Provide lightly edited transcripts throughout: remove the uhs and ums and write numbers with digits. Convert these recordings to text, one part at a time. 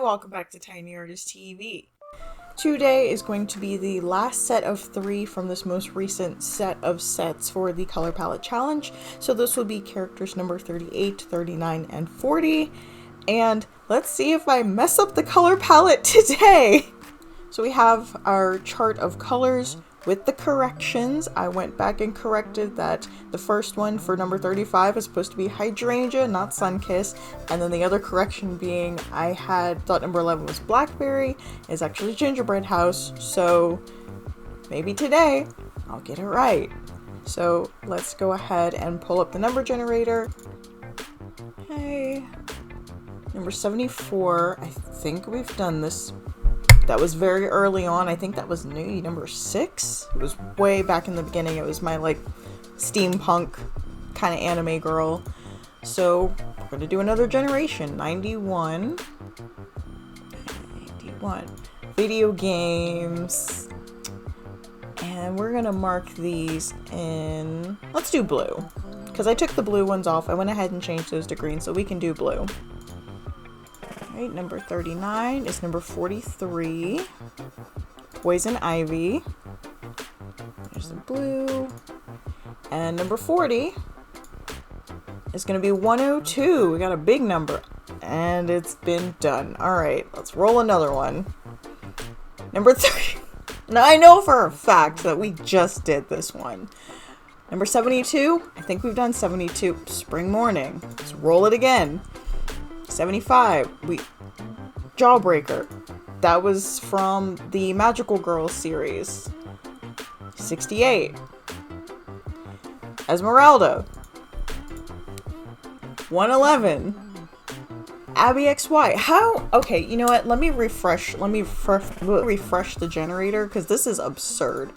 welcome back to Tiny Artist TV. Today is going to be the last set of 3 from this most recent set of sets for the Color Palette Challenge. So this will be characters number 38, 39, and 40. And let's see if I mess up the color palette today! So we have our chart of colors with the corrections. I went back and corrected that the first one for number 35 is supposed to be Hydrangea, not Sunkiss. And then the other correction being I thought number 11 was Blackberry, is actually Gingerbread House. So maybe today I'll get it right. So let's go ahead and pull up the number generator. Hey, number 74, I think we've done this. That was very early on. I think that was number 6. It was way back in the beginning. It was my like steampunk kind of anime girl. So we're gonna do another generation. 91. Video games. And we're gonna mark these in, let's do blue. Because I took the blue ones off. I went ahead and changed those to green, so we can do blue. Alright, number 39 is number 43. Poison Ivy. There's the blue. And number 40 is going to be 102. We got a big number. And it's been done. Alright, let's roll another one. Number 3. Now I know for a fact that we just did this one. Number 72. I think we've done 72. Spring Morning. Let's roll it again. 75, Jawbreaker. That was from the Magical Girls series. 68, Esmeralda. 111, Abby XY. How? Okay, you know what? Let me refresh the generator because this is absurd.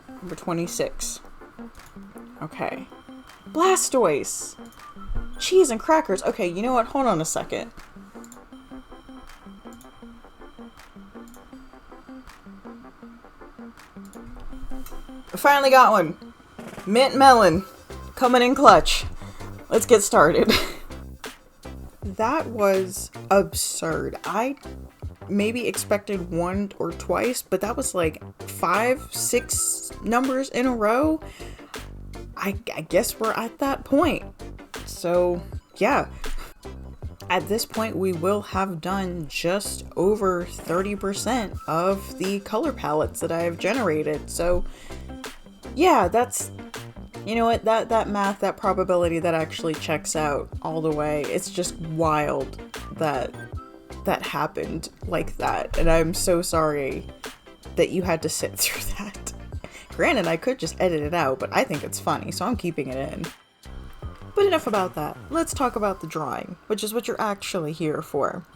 Number 26. Okay. Blastoise! Cheese and crackers. Okay, you know what? Hold on a second. I finally got one. Mint Melon. Coming in clutch. Let's get started. That was absurd. I maybe expected one or twice, but that was like 5, 6 numbers in a row. I guess we're at that point. So, yeah. At this point, we will have done just over 30% of the color palettes that I have generated. So, yeah, that's, you know what, that math, that probability, that actually checks out all the way. It's just wild that that happened like that. And I'm so sorry that you had to sit through that. Granted, I could just edit it out, but I think it's funny, so I'm keeping it in. But enough about that. Let's talk about the drawing, which is what you're actually here for.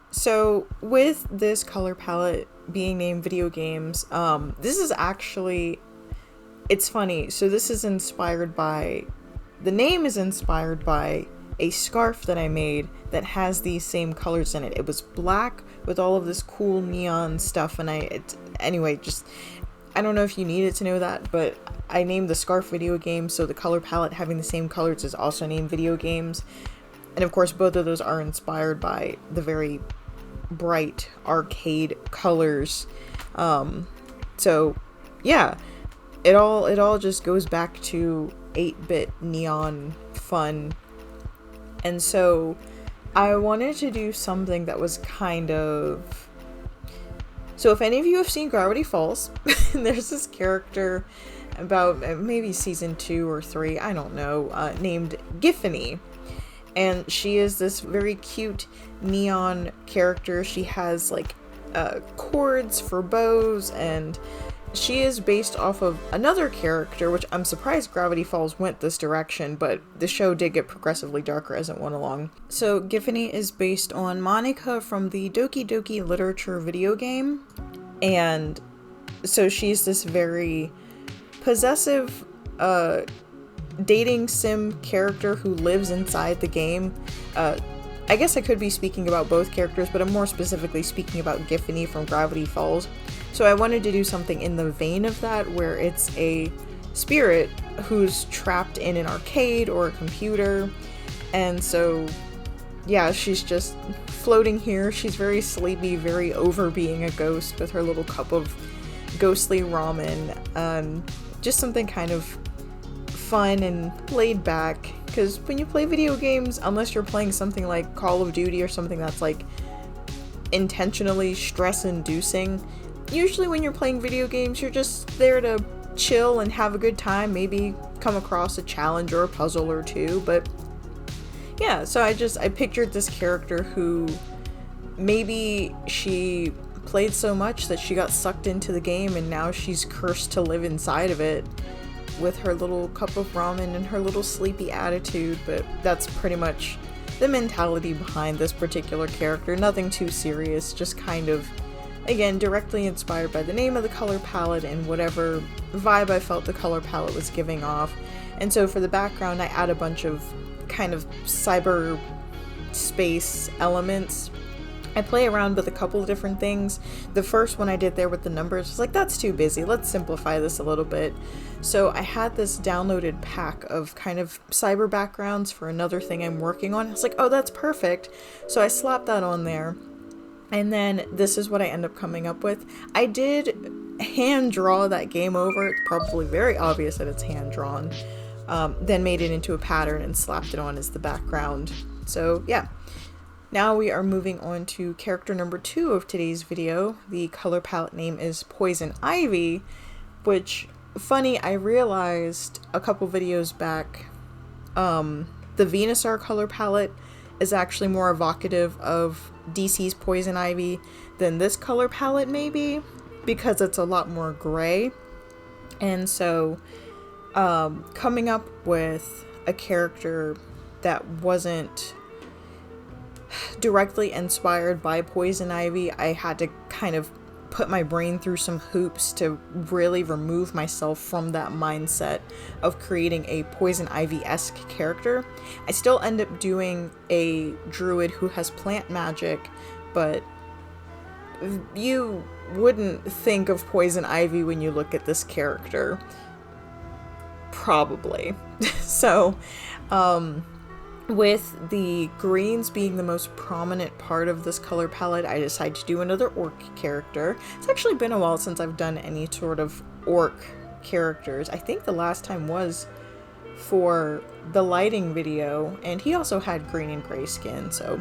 So, with this color palette being named Video Games, this is actually, it's funny. So this is inspired by, the name is inspired by a scarf that I made that has these same colors in it. It was black with all of this cool neon stuff, and anyway, just, I don't know if you needed to know that, but I named the scarf Video Games, so the color palette having the same colors is also named Video Games. And of course, both of those are inspired by the very bright arcade colors. So yeah, it all just goes back to 8-bit neon fun. And so I wanted to do something that was kind of, so if any of you have seen Gravity Falls, there's this character about maybe season 2 or 3, I don't know, named Giffany. And she is this very cute neon character. She has like cords for bows, and she is based off of another character, which I'm surprised Gravity Falls went this direction, but the show did get progressively darker as it went along. So Giffany is based on Monica from the Doki Doki Literature video game, and so she's this very possessive dating sim character who lives inside the game. I guess I could be speaking about both characters, but I'm more specifically speaking about Giffany from Gravity Falls. So I wanted to do something in the vein of that, where it's a spirit who's trapped in an arcade or a computer, And so, yeah, she's just floating here. She's very sleepy, very over being a ghost with her little cup of ghostly ramen. Just something kind of fun and laid back. Because when you play video games, unless you're playing something like Call of Duty or something that's like intentionally stress-inducing, usually when you're playing video games, you're just there to chill and have a good time, maybe come across a challenge or a puzzle or two. But yeah, so I pictured this character who maybe she played so much that she got sucked into the game and now she's cursed to live inside of it with her little cup of ramen and her little sleepy attitude. But that's pretty much the mentality behind this particular character. Nothing too serious, just kind of, again, directly inspired by the name of the color palette and whatever vibe I felt the color palette was giving off. And so for the background, I add a bunch of kind of cyber space elements. I play around with a couple of different things. The first one I did there with the numbers was like, that's too busy, let's simplify this a little bit. So I had this downloaded pack of kind of cyber backgrounds for another thing I'm working on. I was like, oh, that's perfect. So I slapped that on there. And then this is what I end up coming up with. I did hand draw that game over. It's probably very obvious that it's hand drawn. Then made it into a pattern and slapped it on as the background. So yeah. Now we are moving on to character number 2 of today's video. The color palette name is Poison Ivy, which, funny, I realized a couple videos back, the Venusaur color palette is actually more evocative of DC's Poison Ivy than this color palette maybe, because it's a lot more gray. And so, coming up with a character that wasn't directly inspired by Poison Ivy, I had to kind of put my brain through some hoops to really remove myself from that mindset of creating a Poison Ivy-esque character. I still end up doing a druid who has plant magic, but you wouldn't think of Poison Ivy when you look at this character. Probably. So, with the greens being the most prominent part of this color palette, I decided to do another orc character. It's actually been a while since I've done any sort of orc characters. I think the last time was for the lighting video, and he also had green and gray skin, so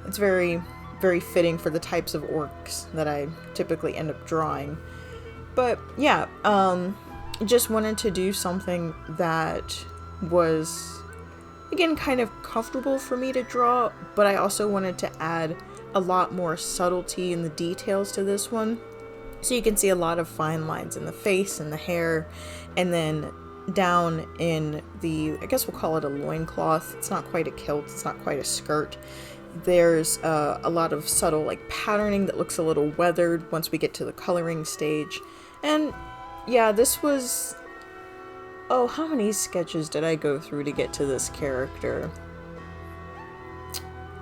it's very, very fitting for the types of orcs that I typically end up drawing. But yeah, just wanted to do something that was, again, kind of comfortable for me to draw, but I also wanted to add a lot more subtlety in the details to this one. So you can see a lot of fine lines in the face and the hair, and then down in the, I guess we'll call it a loincloth. It's not quite a kilt, it's not quite a skirt. There's a lot of subtle like patterning that looks a little weathered once we get to the coloring stage. And yeah, this was, oh, how many sketches did I go through to get to this character?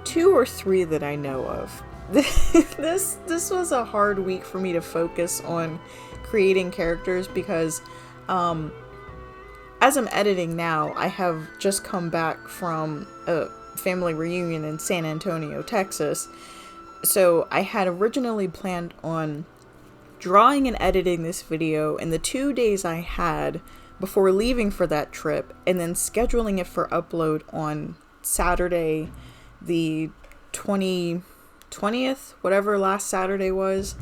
2 or 3 that I know of. This was a hard week for me to focus on creating characters because as I'm editing now, I have just come back from a family reunion in San Antonio, Texas. So I had originally planned on drawing and editing this video in the 2 days I had before leaving for that trip, and then scheduling it for upload on Saturday, the 20th, whatever last Saturday was.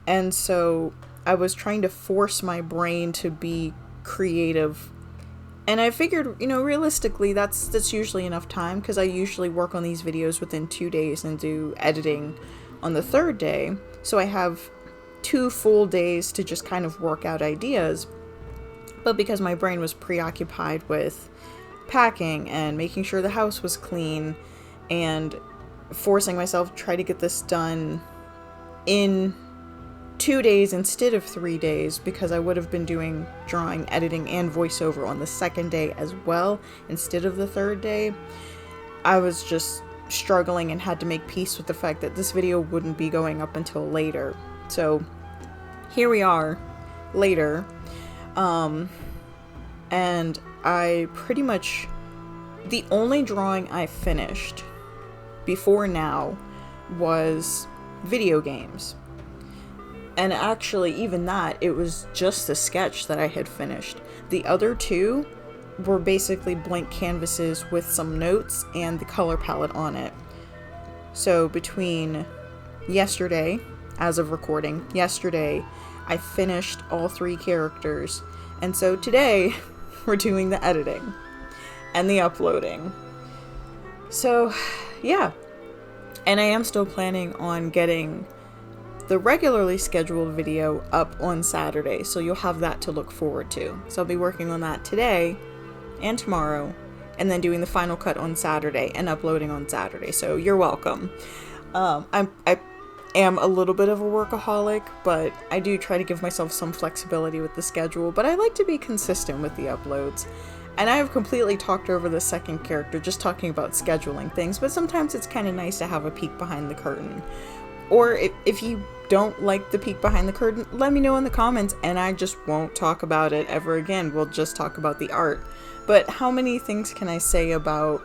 And so I was trying to force my brain to be creative, and I figured, you know, realistically that's usually enough time, because I usually work on these videos within 2 days and do editing on the 3rd day, so I have 2 full days to just kind of work out ideas. But because my brain was preoccupied with packing and making sure the house was clean and forcing myself to try to get this done in 2 days instead of 3 days, because I would have been doing drawing, editing, and voiceover on the 2nd day as well instead of the 3rd day, I was just struggling and had to make peace with the fact that this video wouldn't be going up until later. So here we are, later, and I pretty much The only drawing I finished before now was video games. And actually, even that, it was just the sketch that I had finished. The other two were basically blank canvases with some notes and the color palette on it. So between yesterday, as of recording, yesterday, I finished all 3 characters. And so today, we're doing the editing and the uploading. So, yeah. And I am still planning on getting the regularly scheduled video up on Saturday, so you'll have that to look forward to. So I'll be working on that today and tomorrow, and then doing the final cut on Saturday and uploading on Saturday. So you're welcome. I am a little bit of a workaholic, but I do try to give myself some flexibility with the schedule, but I like to be consistent with the uploads. And I have completely talked over the second character, just talking about scheduling things, but sometimes it's kind of nice to have a peek behind the curtain. Or if you don't like the peek behind the curtain, let me know in the comments and I just won't talk about it ever again. We'll just talk about the art. But how many things can I say about,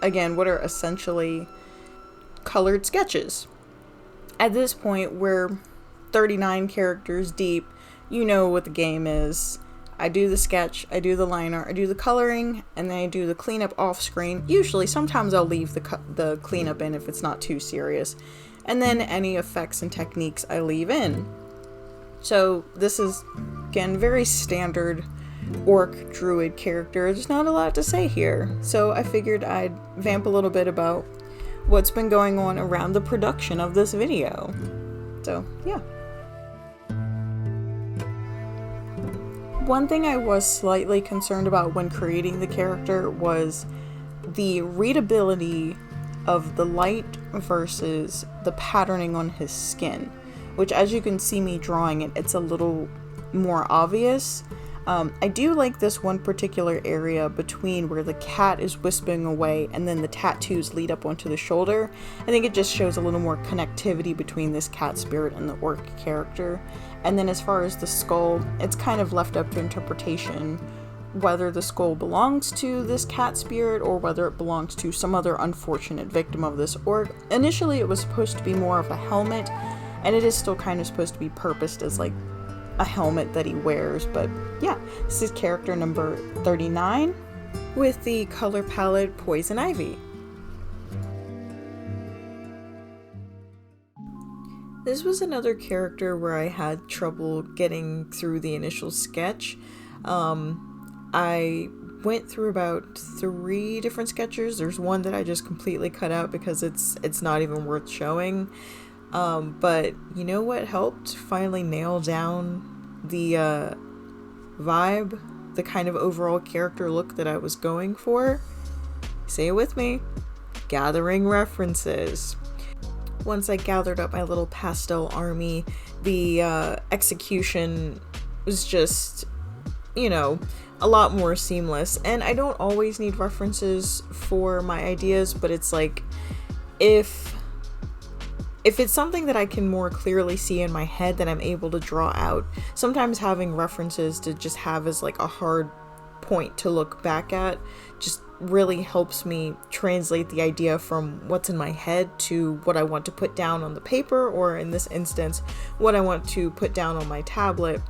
again, what are essentially colored sketches? At this point, we're 39 characters deep. You know what the game is. I do the sketch, I do the line art, I do the coloring, and then I do the cleanup off screen. Usually, sometimes I'll leave the cleanup in if it's not too serious. And then any effects and techniques I leave in. So this is, again, very standard orc druid character. There's not a lot to say here. So I figured I'd vamp a little bit about what's been going on around the production of this video. So, yeah. One thing I was slightly concerned about when creating the character was the readability of the light versus the patterning on his skin, which, as you can see me drawing it, it's a little more obvious. I do like this one particular area between where the cat is wisping away and then the tattoos lead up onto the shoulder. I think it just shows a little more connectivity between this cat spirit and the orc character. And then as far as the skull, it's kind of left up to interpretation whether the skull belongs to this cat spirit or whether it belongs to some other unfortunate victim of this orc. Initially it was supposed to be more of a helmet, and it is still kind of supposed to be purposed as like a helmet that he wears, but yeah, this is character number 39 with the color palette Poison Ivy. This was another character where I had trouble getting through the initial sketch. I went through about 3 different sketches. There's one that I just completely cut out because it's not even worth showing. But you know what helped finally nail down the vibe, the kind of overall character look that I was going for? Say it with me. Gathering references. Once I gathered up my little pastel army, the execution was just, you know, a lot more seamless. And I don't always need references for my ideas, but it's like, if it's something that I can more clearly see in my head that I'm able to draw out, sometimes having references to just have as like a hard point to look back at just really helps me translate the idea from what's in my head to what I want to put down on the paper, or in this instance, what I want to put down on my tablet.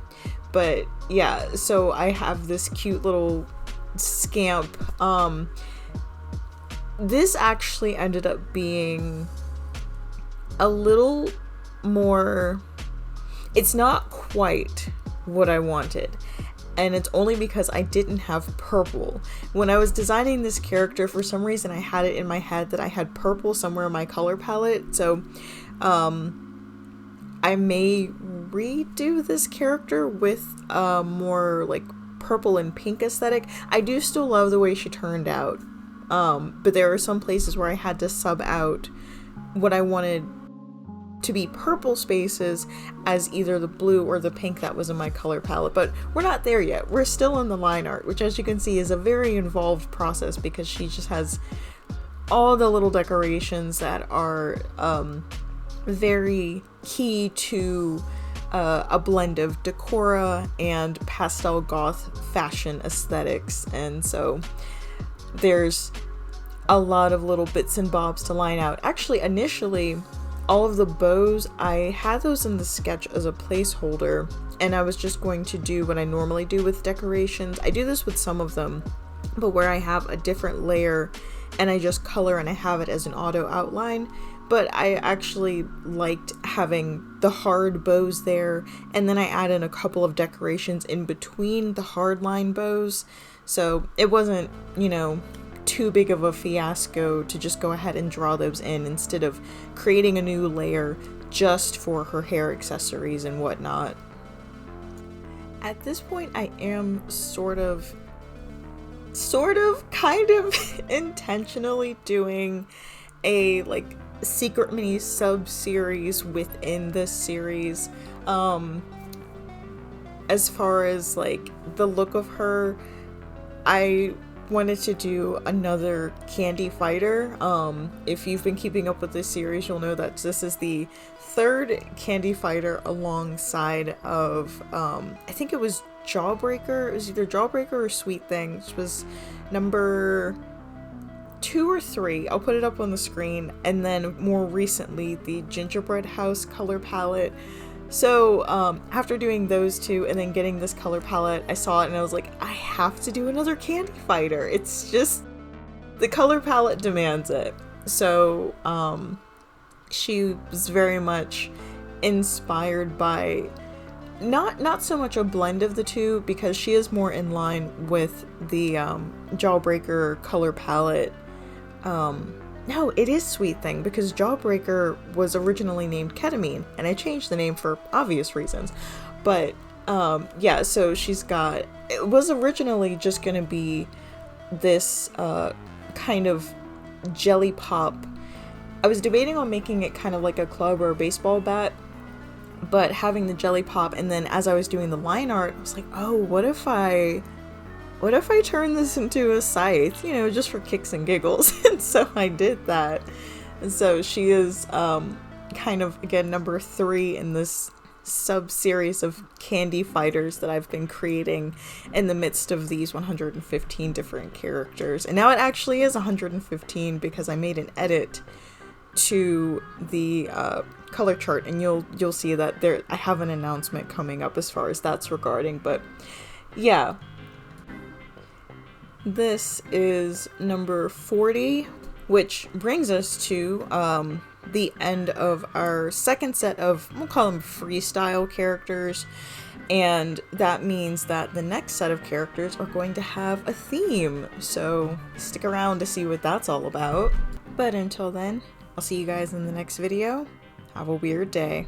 But yeah, so I have this cute little scamp. This actually ended up being a little more, it's not quite what I wanted, and it's only because I didn't have purple. When I was designing this character, for some reason I had it in my head that I had purple somewhere in my color palette, so I may redo this character with a more like purple and pink aesthetic. I do still love the way she turned out, but there are some places where I had to sub out what I wanted to be purple spaces as either the blue or the pink that was in my color palette. But we're not there yet. We're still in the line art, which, as you can see, is a very involved process because she just has all the little decorations that are very key to a blend of decora and pastel goth fashion aesthetics. And so there's a lot of little bits and bobs to line out. Actually, initially, all of the bows, I had those in the sketch as a placeholder, and I was just going to do what I normally do with decorations. I do this with some of them, but where I have a different layer and I just color and I have it as an auto outline. But I actually liked having the hard bows there, and then I add in a couple of decorations in between the hard line bows, so it wasn't, you know, too big of a fiasco to just go ahead and draw those in instead of creating a new layer just for her hair accessories and whatnot. At this point, I am sort of kind of intentionally doing a like secret mini sub-series within this series. As far as like the look of her, I wanted to do another Candy Fighter. If you've been keeping up with this series, you'll know that this is the third Candy Fighter alongside of I think it was Jawbreaker. It was either Jawbreaker or Sweet Thing, which was number 2 or 3. I'll put it up on the screen. And then more recently, the Gingerbread House color palette. So after doing those two and then getting this color palette, I saw it and I was like, I have to do another Candy Fighter. It's just, the color palette demands it. So she was very much inspired by not so much a blend of the two, because she is more in line with the Jawbreaker color palette. No, it is Sweet Thing, because Jawbreaker was originally named Ketamine, and I changed the name for obvious reasons. But yeah, so it was originally just gonna be this kind of jelly pop. I was debating on making it kind of like a club or a baseball bat, but having the jelly pop, and then as I was doing the line art, I was like, oh, what if I turn this into a scythe, you know, just for kicks and giggles? And so I did that. And so she is kind of, again, number 3 in this sub-series of Candy Fighters that I've been creating in the midst of these 115 different characters. And now it actually is 115 because I made an edit to the color chart, and you'll see that I have an announcement coming up as far as that's regarding. But yeah, this is number 40, which brings us to the end of our second set of, we'll call them freestyle characters, and that means that the next set of characters are going to have a theme, so stick around to see what that's all about. But until then, I'll see you guys in the next video. Have a weird day.